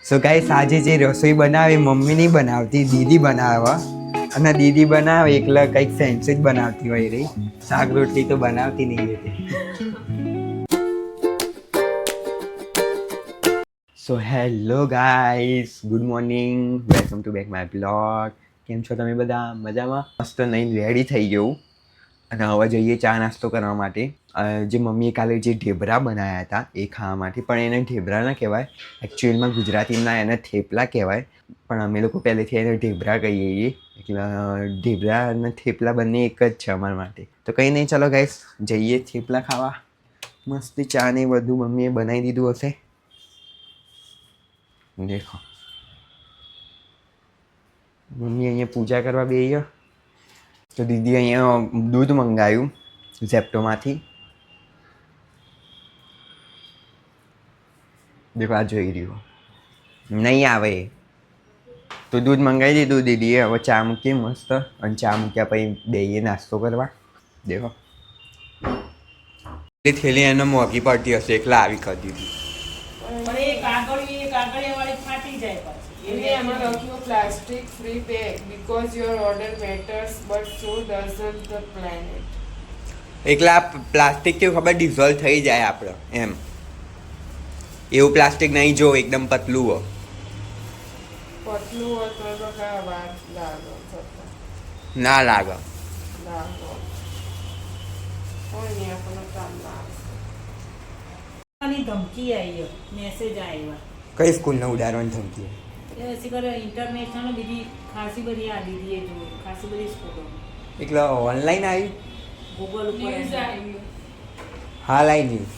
So guys આજે જે રસોઈ બનાવે મમ્મી નહીં બનાવતી, દીદી બનાવે. અને દીદી બનાવે એકલા કંઈક ફેન્સી જ બનાવતી હોય રહી. શાક રોટલી તો બનાવતી નહીં હતી. So hello guys, good morning, welcome to back my blog. કેમ છો તમે બધા? મજામાં? મસ્ત નહીં રેડી થઈ ગયું અને હવે જઈએ ચા નાસ્તો કરવા માટે. જે મમ્મીએ કાલે જે ઢેબરા બનાવ્યા હતા એ ખાવા માટે, પણ એને ઢેબરા ના કહેવાય, એકચ્યુઅલમાં ગુજરાતીમાં એને થેપલા કહેવાય, પણ અમે લોકો પહેલેથી એને ઢેબરા કહીએ છીએ. એટલે ઢેબરા અને થેપલા બંને એક જ છે અમારા માટે. તો કંઈ નહીં, ચાલો ગાઈસ જઈએ થેપલા ખાવા. મસ્ત ચા ને બધું મમ્મીએ બનાવી દીધું હશે. દેખો મમ્મી અહીંયા પૂજા કરવા બેસી, તો દીદી અહીંયા દૂધ મંગાવ્યું ઝેપ્ટોમાંથી. દેખો આ જોઈ રહ્યો નહીં આવે તો દૂધ મંગાવી દીધું દીદીએ. હવે ચા મૂકીએ મસ્ત, અને ચા મૂક્યા પછી બેસીએ નાસ્તો કરવા. દેખો એ થેલી એને મોંઘી પડતી હશે એટલે આવી કરી દીધી. Plastic free bag because your order matters but so doesn't the planet. એકલા પ્લાસ્ટિક કેવું ખબર ડિઝોલ્વ થઈ જાય આપણે એમ. એવું પ્લાસ્ટિક નહીં, જો એકદમ પતલું હોય. પતલું હોય તો બકા વાર લાગે ના લાગે. લાગે કોઈ નહીં આપણને કામ લાગે. ધમકી આવી, મેસેજ આવ્યા. કઈ સ્કૂલને ઉડાડવાની ધમકી? ઇન્ટરનેશનલ બીજી ખાસી બધી આ દીધી જોઈ, ખાસી બધી સ્કૂલો એટલે ઓનલાઈન આવી, ગૂગલ ઉપર હાલ આવી ન્યૂઝ.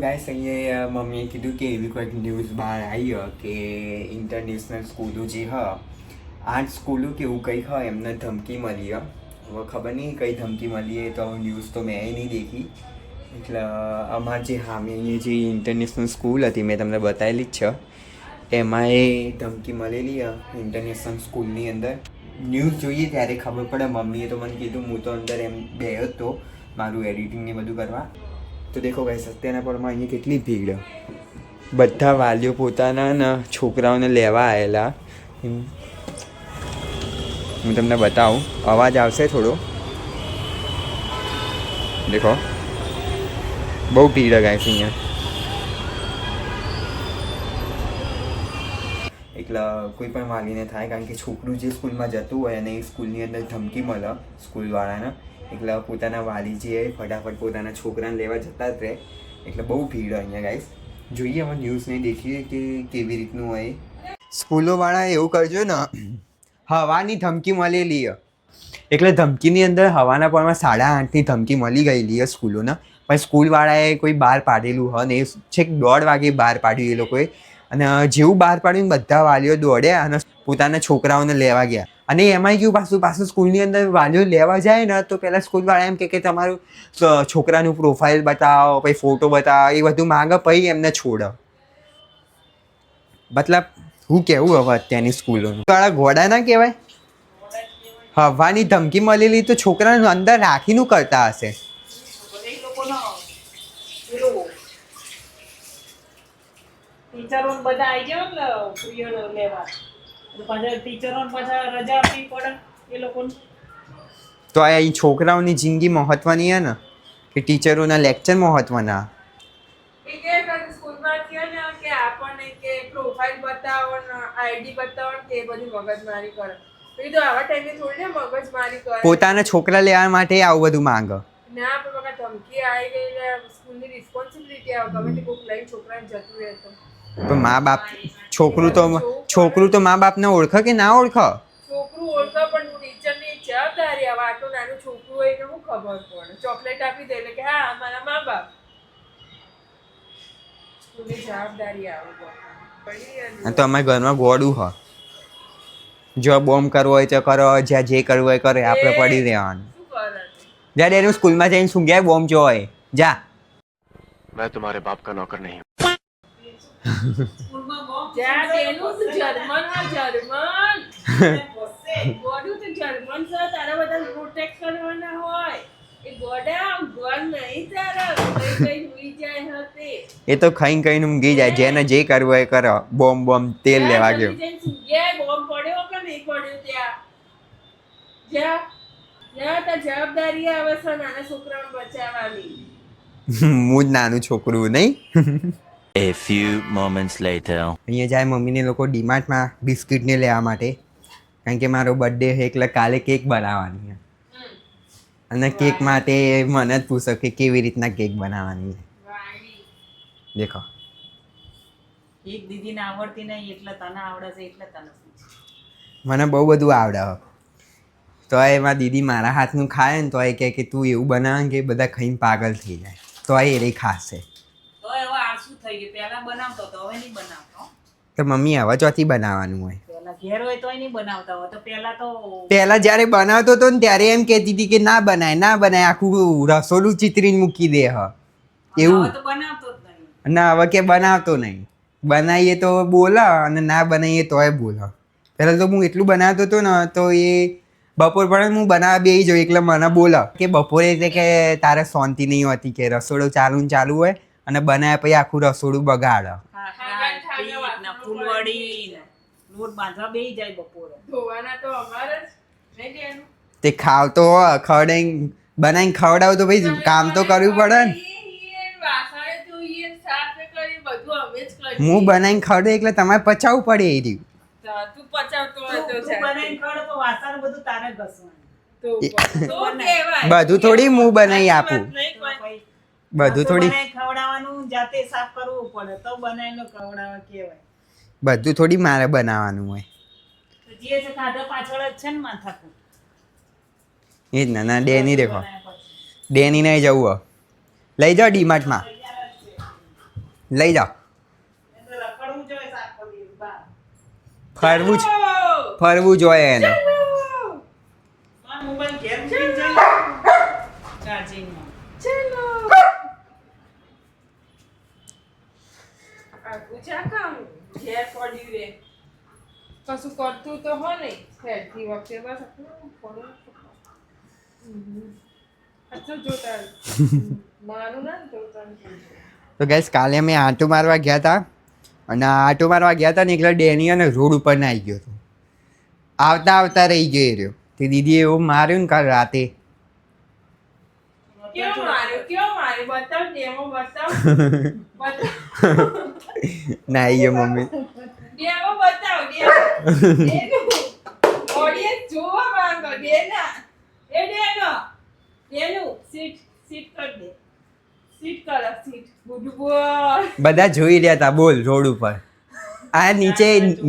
ગાઈસ અહીંયા મમ્મીએ કીધું કે એવી કોઈક ન્યૂઝ બહાર આવી કે ઇન્ટરનેશનલ સ્કૂલો જે હ 8 સ્કૂલો કે એવું કંઈક હ એમને ધમકી મળી હ. હવે ખબર નહીં કઈ ધમકી મળી એ તો ન્યૂઝ તો મેં નહીં દેખી. એટલે અમારે જે સામે અહીંયા જે ઇન્ટરનેશનલ સ્કૂલ હતી મેં તમને બતાવેલી જ છે, એમાં એ ધમકી મળેલી ઇન્ટરનેશનલ સ્કૂલની અંદર. ન્યૂઝ જોઈએ ત્યારે ખબર પડે. મમ્મીએ તો મને કીધું, હું તો અંદર એમ બેહ્યો જ તો મારું એડિટિંગ ને બધું કરવા. તો દેખો ગાઈસ અત્યારના પરમાં અહીંયા કેટલી ભીડ. બધા વાલીઓ પોતાના ને છોકરાઓને લેવા આવેલા. હું તમને બતાવું, અવાજ આવશે થોડો. દેખો બહુ ભીડ ગાઈસ અહીંયા. એટલે કોઈ પણ વાલીને થાય, કારણ કે છોકરું જે સ્કૂલમાં જતું હોય અને એ સ્કૂલની અંદર ધમકી મળે સ્કૂલવાળાને, એટલે પોતાના વાલી જે ફટાફટ પોતાના છોકરાને લેવા જતા જ રહે. એટલે બહુ ભીડ અહીંયા ગાઈસ. જોઈએ હવે ન્યૂઝને દેખીએ કે કેવી રીતનું હોય. સ્કૂલોવાળા એવું કરજો ને, હવાની ધમકી મળેલી એટલે ધમકીની અંદર હવાના પરમાં 8:30ની ધમકી મળી ગયેલી સ્કૂલોના. પણ સ્કૂલવાળાએ કોઈ બહાર પાડેલું હ ને એ છેક 1:30 વાગે બહાર પાડ્યું એ લોકોએ. અને જેવું બહાર પાડ્યું બધા વાલીઓ દોડ્યા અને પોતાના છોકરાઓને લેવા ગયા. અને એમાં કેવું પાછું સ્કૂલની અંદર વાલીઓ લેવા જાય ને તો પહેલાં સ્કૂલવાળા એમ કે તમારું છોકરાનું પ્રોફાઇલ બતાવો, પછી ફોટો બતાવો, એ બધું માંગે, પછી એમને છોડો. મતલબ હું કેવું હવે અત્યારની સ્કૂલોનું વાળા ઘોડા ના કહેવાય. હવાની ધમકી મળેલી તો છોકરાને અંદર રાખીનું કરતા હશે. ટીચરો બધા આવી ગયા ને પીરિયડ લેવા, પાછા ટીચરો પાછા રજા આપવી પડે એ લોકોને. તો આ છોકરાઓની જિંદગી મહત્વની હે ને કે ટીચરોના લેક્ચર મહત્વના? સ્કૂલમાં કહે ને કે આપણને કે પ્રોફાઇલ બતાવો ને આઈડી બતાવો ને તે બધી મગજમારી કરે. તો આવા ટાઈમે થોડી ને મગજમારી કરે. પોતાના છોકરા લેવા માટે આવું બધું માંગે. ના પણ બકા ધમકી આવી ગઈ, સ્કૂલની રિસ્પોન્સિબિલિટી આવે. ગમે તે કોઈક લઈને છોકરાને જતું રહે તો પણ મા બાપ છોકરું તો મા બાપને ઓળખે કે ના ઓળખે? છોકરું ઓળખે પણ ટીચરની જવાબદારી આવે. આટલું નાનું છોકરું હોય કે શું ખબર પડે? ચોકલેટ આપી દે એટલે કે હા મારા મા બાપ. સ્કૂલની જવાબદારી આવે. તો અમારા ઘરમાં ગોળું હ, જો બોમ્બ કરવો હોય તો કરો, જ્યાં જે કરવું હોય કરે, આપણે પડી રહેવાનું. જ્યાં એનું સ્કૂલમાં જઈને શું ગયા બોમ્બ જો હોય જા. मैं तुम्हारे बाप का नौकर नहीं हूँ. તારા બધા પ્રોટેક્ટ કરવાના હોય. એ ગોડા ગન નહીં તારા. ઊંઘી જાય હતે. એ તો ખાઈને ખાઈને ઊંઘી જાય, જેને જે કરવું હોય એ કરો. બોમ્બ બોમ્બ તેલ લેવા ગયો. જલ્દી જઈને સૂઈ ગયા. બોમ્બ પડ્યો કે નહીં પડ્યો ત્યાં? જ્યાં જ્યાં તાર જવાબદારી આવે છે નાના છોકરાઓને બચાવવાની. હું જ નાનું છોકરું નહીં. A few moments later. અહીંયા જાય મમ્મીને લોકો ડીમાર્ટમાં બિસ્કિટને લેવા માટે, કારણ કે મારો બર્થડે છે એટલે કાલે કેક બનાવવાની છે. અને કેક માટે મને જ પૂછો કે કેવી રીતના કેક બનાવવાની છે. વાળી. દેખો એક દીદીને આવડતી નહીં એટલે તને આવડે છે એટલે તને પૂછે. મને બહુ બધું આવડે. તો એમાં દીદી મારા હાથનું ખાય ને તો એ કહે કે તું એવું બનાવે કે બધા ખાઈને પાગલ થઈ જાય, તો એ રે ખાશે. તો હવે આળસુ થઈ ગયું. પહેલા બનાવતો તો હવે નહીં બનાવતો. તો મમ્મી હવે ચોથી બનાવવાનું હોય. પહેલા ઘેર હોય તોય નહીં બનાવતા હોય. તો પહેલા તો પહેલા જ્યારે બનાવતો હતો ને ત્યારે એમ કહેતી હતી કે ના બનાય, આખું રસોડું ચિતરીને મૂકી દે. હવે એવું તો બનાવતો જ નહીં. ના હવે કે બનાવતો નહીં. બનાવીએ તો બોલા અને ના બનાવીએ તોય બોલા. પહેલાં તો હું એટલું બનાવતો હતો ને તો એ બપોર પણ હું બનાવવા બેસી જાઉં એટલે મને બોલા કે બપોરે એટલે કે તારે શાંતિ નહીં હોતી, કે રસોડું ચાલુ ને ચાલુ હોય અને બનાવ્યા પછી આખું રસોડું બગાડે. ફૂલવડી લોટ બાંધવા બેસી જાય બપોરે. ધોવાના તો અમારે જ નહીં દેવાનું. તે ખાવતો હોય ખવડાવીને બનાવીને ખવડાવ તો ભાઈ કામ તો કરવું પડે ને. વાસણે ધોઈએ, સાફ કરી બધું અમે જ કરીએ. હું બનાવીને ખવડાવ એટલે તમારે પચાવવું પડે એ રહ્યું. તું પચાવતો હોય તો તું બનાવીને ખવડાવ તો વાસણ બધું તારે જ ઘસવાનું. તો કહેવાય. બધું થોડી હું બનાવી આપું. નહીં કોઈ. ભાઈ, બધું થોડી બનાવીને ખવડાવવાનું જાતે સાફ કરવું પડે તો બનાવીને ખવડાવવા કહેવાય. બધું થોડી મારે બનાવવાનું હોય. તો જે છે ખાધા પાછળ જ છે ને માથાકૂટ. એ જ ના ડેની દેખો, બનાવ્યા પછી. ડેની નહીં જવું હોય. લઈ જાઓ ડીમાર્ટમાં, લઈ જાઓ. એ તો રખડવું જોઈએ સાફ કરવી બહાર. ફરવું જોઈએ એને. મારો મોબાઈલ ઘેર મૂકીને જાય ચાર્જિંગમાં. ચલો. આ પૂછા કામ ઘેર પડ્યું રે. કશું કરતું તો હો નહીં. ખેડતી વખતે બસ આટલું પડું. અચ્છા જોતા માનું ના જોતા. તો ગેસ કાલે અમે આંટો મારવા ગયા હતા અને આંટો મારવા ગયા હતા ને એટલે ડેની અને રોડ ઉપર ના આવી ગયો હતો. આવતા આવતા રહી ગયો એ રહ્યો. તે દીદીએ એવું માર્યું ને કાલ રાતે. કેવો માર્યો બતાવ ડેમો બતાવ. ના આવી ગયો મમ્મી. ડેમો બતાવ ઓડિયન્સ જોવા માંગો ડેના. એ ડેનું સીટ કર દે. Seat good boy. બધા જોઈ રહ્યા હતા બોલ રોડ ઉપર. આ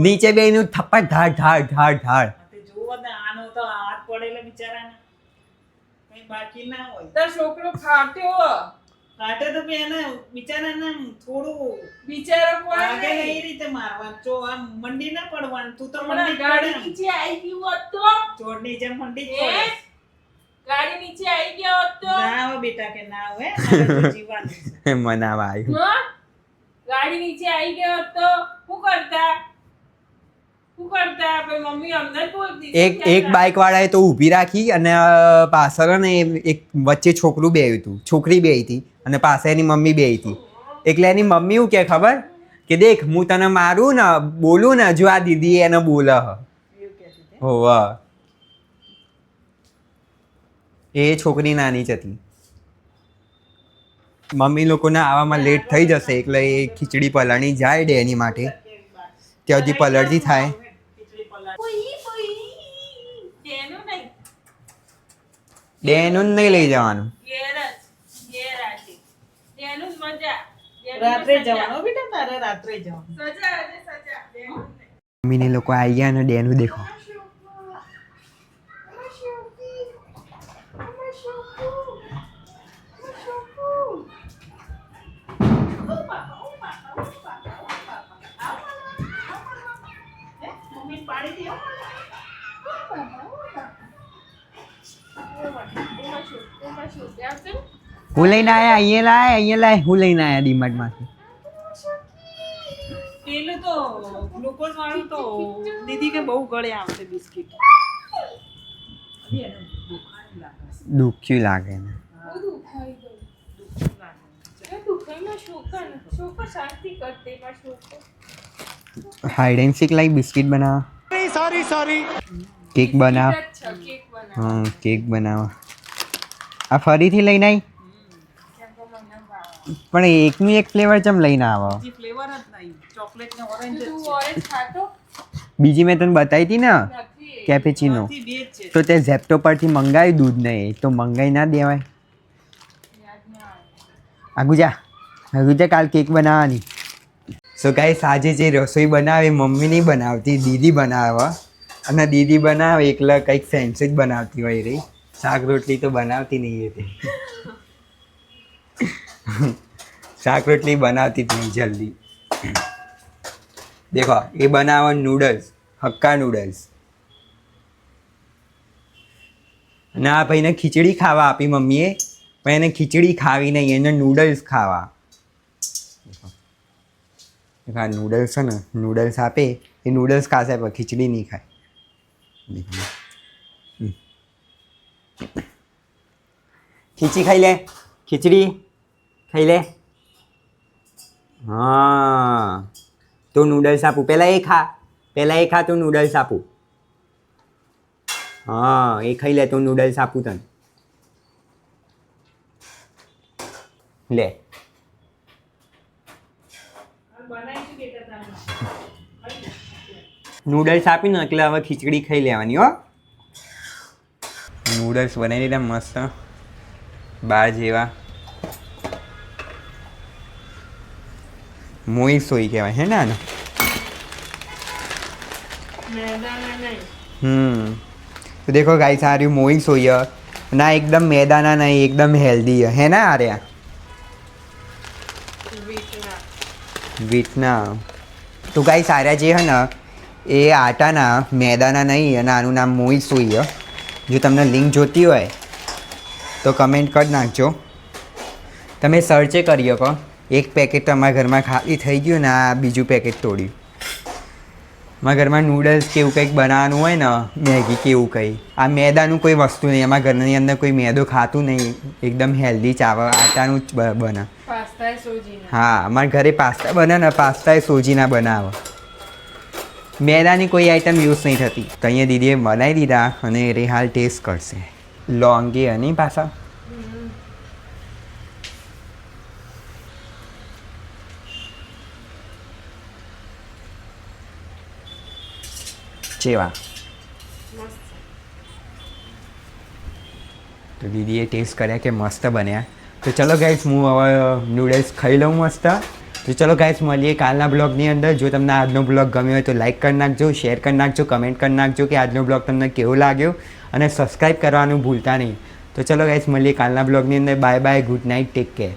નીચે બેનું થપ્પડ ધાડ. તે જુઓ ને આનો તો હાથ પડેલા બિચારાને કઈ બાકી ના હોય. તાર છોકરો ખાટ્યો. કાટે તો બી એને બિચારાને થોડું બિચારો કોઈ વાગે ને એ નહીં. રીતે મારવાનું. જો આમ મંડી ના પડવાનું. તું તો હમણાં મંડી ગાડી પડે. નીચે આવી ગયું હોત તો. જોડની જેમ મંડી જ એ? પડે. ગાડી નીચે આવી ગયો હોત તો. ના હોય બેટા કે ના હોય મારે તો જીવવાનું છે. મનાવા આવ્યું. હા? ગાડી નીચે આવી ગયો હોત તો શું કરતા પછી મમ્મી અમને જ બોલતી એક બાઇક વાળાએ તો ઊભી રાખી અને પાછળ ને એક વચ્ચે છોકરું બેહ્યું હતું, છોકરી બેહી હતી અને પાસે એની મમ્મી બેહી હતી. એટલે એની મમ્મી શું કે ખબર કે દેખ હું તને મારું ને બોલું ને જો આ દીદી એને બોલે. એવું કહેતી હતી. હોવા એ છોકરી નાની જ હતી. મમ્મી લોકોને આવવામાં લેટ થઈ જશે એટલે એ ખીચડી પલાળી જાય ડેની માટે. ત્યાં સુધી પલળતી થાય. ખીચડી પલાળી. તેનું નહીં ડેનું જ નહીં લઈ જવાનું. ઘેર આજે તેનું જ મજા. તેનું રાત્રે સજા. જવાનું બેટા તારે રાત્રે જવાનું. સજા આજે સજા તેનું નહીં. મમ્મીને લોકો આવી ગયા અને ડેનું દેખો. મમ્મી પાડી દે. હું લઈને આવ્યા અહીંયા લાય હું લઈને આવ્યા ડીમાર્ટમાંથી. પેલું તો ગ્લુકોઝ વાળું તો દીદી કે બહુ ગળે આવશે બિસ્કિટ. દુખ્યું લાગે ને. બધું ખાઈ ગયું. દુઃખ લાગે. છોકરો શાંતિ કરતે માં છોકરો hide and seek like biscuit બનાવો કેક બનાવો કેક બનાવ કેક બનાવો આ ફરીથી લઈને આવી પણ એકનું એક ફ્લેવર ચમ લઈને આવો જે ફ્લેવર જ નહીં ચોકલેટ ને ઓરેન્જ જ તું ઓરેન્જ ખાતો બીજી મેં તને બતાવી હતી ને નથી કેપેચીનો છે બે જ છે તો તે ઝેપ્ટો પરથી મંગાવ્યું દૂધ નહીં તો મંગાવી ના દેવાય યાદ ના આવે આગુજા કાલ કેક બનાવવાની સો ગાઈસ આજે જે રસોઈ બનાવે મમ્મી નહીં બનાવતી દીદી બનાવે અને દીદી બનાવે એકલા કંઈક ફેન્સી જ બનાવતી હોય રહી શાક રોટલી તો બનાવતી નહીં હતી શાક રોટલી બનાવતી જ નહીં જલ્દી દેખો એ બનાવે નૂડલ્સ હક્કા નૂડલ્સ અને આ ભાઈને ખીચડી ખાવા આપી મમ્મીએ પણ એને ખીચડી ખાવી નહીં એને નૂડલ્સ ખાવા આ નૂડલ્સ છે ને નૂડલ્સ આપે એ નૂડલ્સ ખાશે પણ ખીચડી નહીં ખાય ખીચડી ખાઈ લે ખીચડી ખાઈ લે હા તું નૂડલ્સ આપું પહેલાં એ ખા તું નૂડલ્સ આપું હા એ ખાઈ લે તું નૂડલ્સ આપું તને લે બનાવીશું કે તારે નૂડલ્સ આપીને એટલે હવે ખીચડી ખાઈ લેવાની હો નૂડલ્સ બનાવી દીધા મસ્ત બાર જેવા મોઈ સોઈ કહેવાય હે ને આને મેદાના નહીં તો દેખો ગાઈસ આ રહ્યું મોઈ સોઈ ના એકદમ મેદાના નહીં એકદમ હેલ્ધી હે ને આ રહ્યા વીટના વીટના તો ગાઈસ આ રહ્યા જે હે ને એ આટાના મેદાના નહીં અને આનું નામ મોઈ સોઈ જો તમને લિંક જોતી હોય તો કમેન્ટ કરી નાખજો તમે સર્ચે કરી શકો એક પેકેટ તમારા ઘરમાં ખાલી થઈ ગયું ને આ બીજું પેકેટ તોડ્યું મારા ઘરમાં નૂડલ્સ કે એવું કંઈક બનાવવાનું હોય ને મેગી કે એવું કંઈ આ મેદાનું કોઈ વસ્તુ નહીં અમારા ઘરની અંદર કોઈ મેદો ખાતું નહીં એકદમ હેલ્ધી ચાવલ આટાનું જ બને પાસ્તા સોજીના હા અમારા ઘરે પાસ્તા બને ને પાસ્તા એ સોજીના બનાવે મેદાની કોઈ આઈટમ યુઝ નહીં થતી તો અહીંયા દીદીએ બનાવી દીધા અને એ હાલ ટેસ્ટ કરશે લોંગી અને પાછા જેવા તો દીદીએ ટેસ્ટ કર્યા કે મસ્ત બન્યા તો ચલો ગાઈસ હું હવે નૂડલ્સ ખાઈ લઉં મસ્ત તો ચલો ગાઈસ મળીએ કાલના બ્લોગની અંદર જો તમને આજનો બ્લોગ ગમ્યો હોય તો લાઈક કરી નાખજો શેર કરી નાખજો કમેન્ટ કરી નાખજો કે આજનો બ્લોગ તમને કેવો લાગ્યો અને સબસ્ક્રાઈબ કરવાનું ભૂલતા નહીં તો ચલો ગાઈસ મળીએ કાલના બ્લોગની અંદર bye bye good night take care